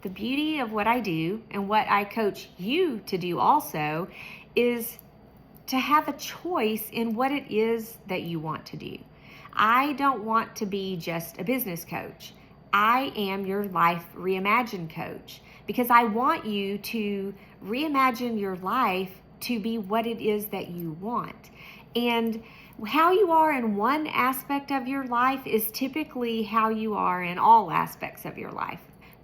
the beauty of what I do and what I coach you to do also is to have a choice in what it is that you want to do. I don't want to be just a business coach. I am your life reimagine coach because I want you to reimagine your life to be what it is that you want. And how you are in one aspect of your life is typically how you are in all aspects of your life.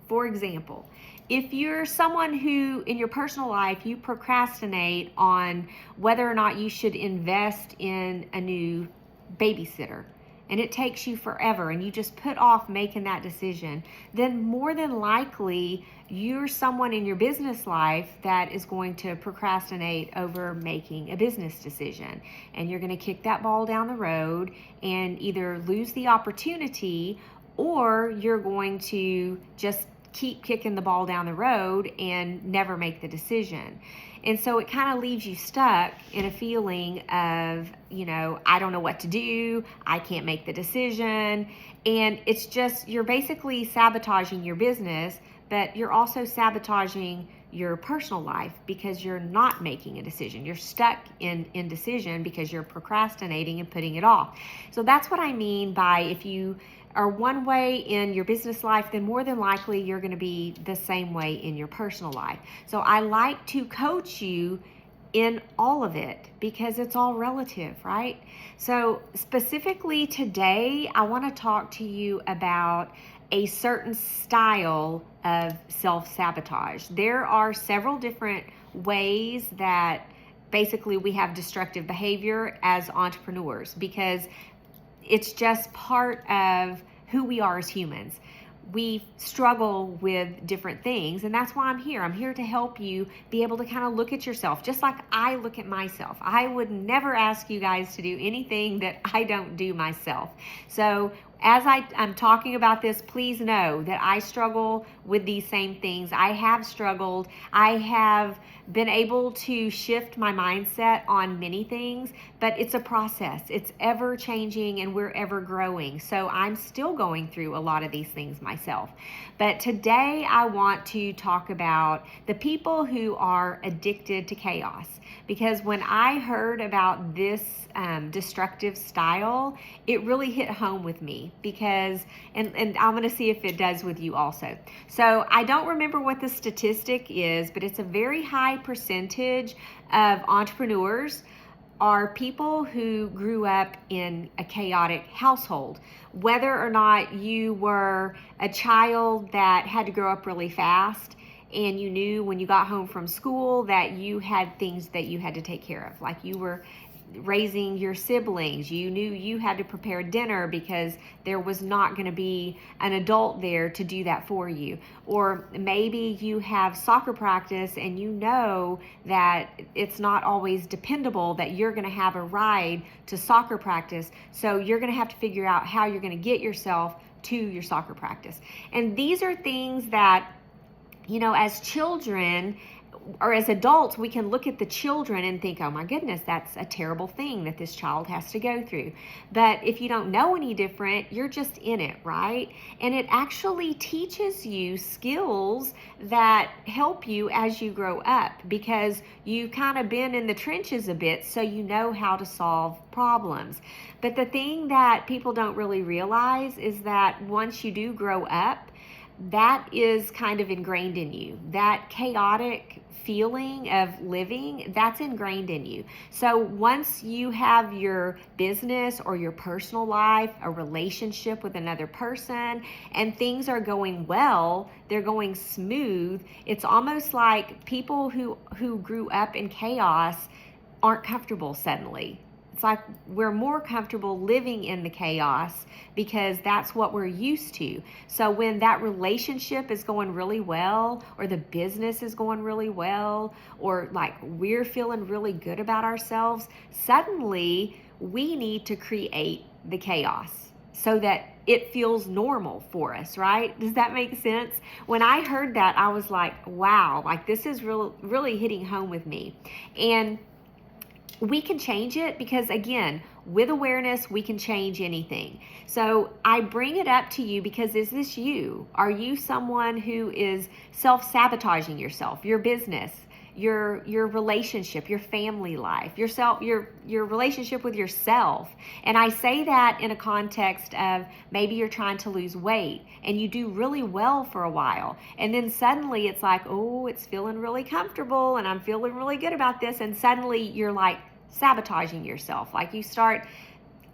For example, if you're someone who in your personal life you procrastinate on whether or not you should invest in a new babysitter, and it takes you forever and you just put off making that decision, then more than likely you're someone in your business life that is going to procrastinate over making a business decision. And you're going to kick that ball down the road and either lose the opportunity, or you're going to just keep kicking the ball down the road and never make the decision. And so it kind of leaves you stuck in a feeling of, I don't know what to do. I can't make the decision. And it's just, you're basically sabotaging your business, but you're also sabotaging your personal life because you're not making a decision. You're stuck in indecision because you're procrastinating and putting it off. So that's what I mean by if you are one way in your business life, then more than likely you're going to be the same way in your personal life. So I like to coach you in all of it because it's all relative, right? So specifically today, I want to talk to you about a certain style of self-sabotage. There are several different ways that basically we have destructive behavior as entrepreneurs because it's just part of who we are as humans. We struggle with different things, and that's why I'm here. I'm here to help you be able to kind of look at yourself, just like I look at myself. I would never ask you guys to do anything that I don't do myself. So as I'm talking about this, please know that I struggle with these same things. I have struggled. I have been able to shift my mindset on many things, but it's a process. It's ever changing and we're ever growing. So I'm still going through a lot of these things myself. But today I want to talk about the people who are addicted to chaos. Because when I heard about this destructive style, it really hit home with me because, and I'm going to see if it does with you also. So I don't remember what the statistic is, but it's a very high percentage of entrepreneurs are people who grew up in a chaotic household. Whether or not you were a child that had to grow up really fast, and you knew when you got home from school that you had things that you had to take care of, like you were raising your siblings, you knew you had to prepare dinner because there was not going to be an adult there to do that for you. Or maybe you have soccer practice and you know that it's not always dependable that you're going to have a ride to soccer practice, so you're going to have to figure out how you're going to get yourself to your soccer practice. And these are things that, as children or as adults, we can look at the children and think, oh my goodness, that's a terrible thing that this child has to go through. But if you don't know any different, you're just in it, right? And it actually teaches you skills that help you as you grow up because you've kind of been in the trenches a bit, so you know how to solve problems. But the thing that people don't really realize is that once you do grow up, that is kind of ingrained in you. That chaotic feeling of living, that's ingrained in you. So once you have your business or your personal life, a relationship with another person, and things are going well, they're going smooth, it's almost like people who grew up in chaos aren't comfortable suddenly. It's like we're more comfortable living in the chaos because that's what we're used to. So when that relationship is going really well, or the business is going really well, or like we're feeling really good about ourselves, suddenly we need to create the chaos so that it feels normal for us, right? Does that make sense? When I heard that, I was like, wow, like this is really hitting home with me. And we can change it because, again, with awareness, we can change anything. So I bring it up to you because is this you? Are you someone who is self-sabotaging yourself, your business, your relationship, your family life, your relationship with yourself? And I say that in a context of maybe you're trying to lose weight and you do really well for a while, and then suddenly it's like, oh, it's feeling really comfortable and I'm feeling really good about this, and suddenly you're like sabotaging yourself. Like you start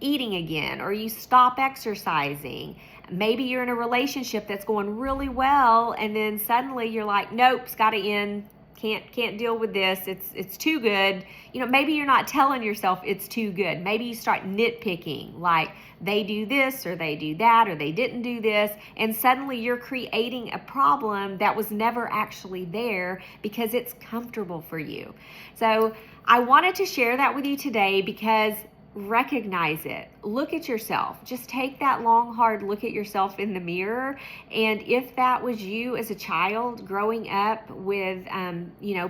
eating again or you stop exercising. Maybe you're in a relationship that's going really well and then suddenly you're like, nope, it's got to end. Can't deal with this. It's too good. Maybe you're not telling yourself it's too good. Maybe you start nitpicking, like they do this or they do that or they didn't do this, and suddenly you're creating a problem that was never actually there because it's comfortable for you. So I wanted to share that with you today because recognize it. Look at yourself. Just take that long, hard look at yourself in the mirror. And if that was you as a child growing up with,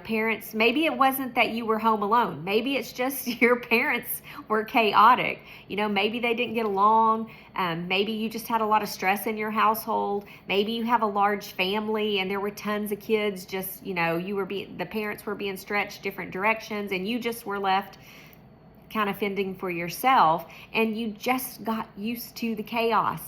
parents, maybe it wasn't that you were home alone. Maybe it's just your parents were chaotic. Maybe they didn't get along. Maybe you just had a lot of stress in your household. Maybe you have a large family and there were tons of kids. Just, the parents were being stretched different directions and you just were left kind of fending for yourself, and you just got used to the chaos.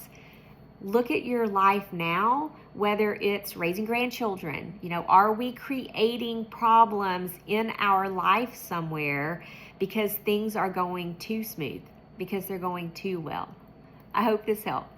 Look at your life now, whether it's raising grandchildren. Are we creating problems in our life somewhere because things are going too smooth, because they're going too well? I hope this helped.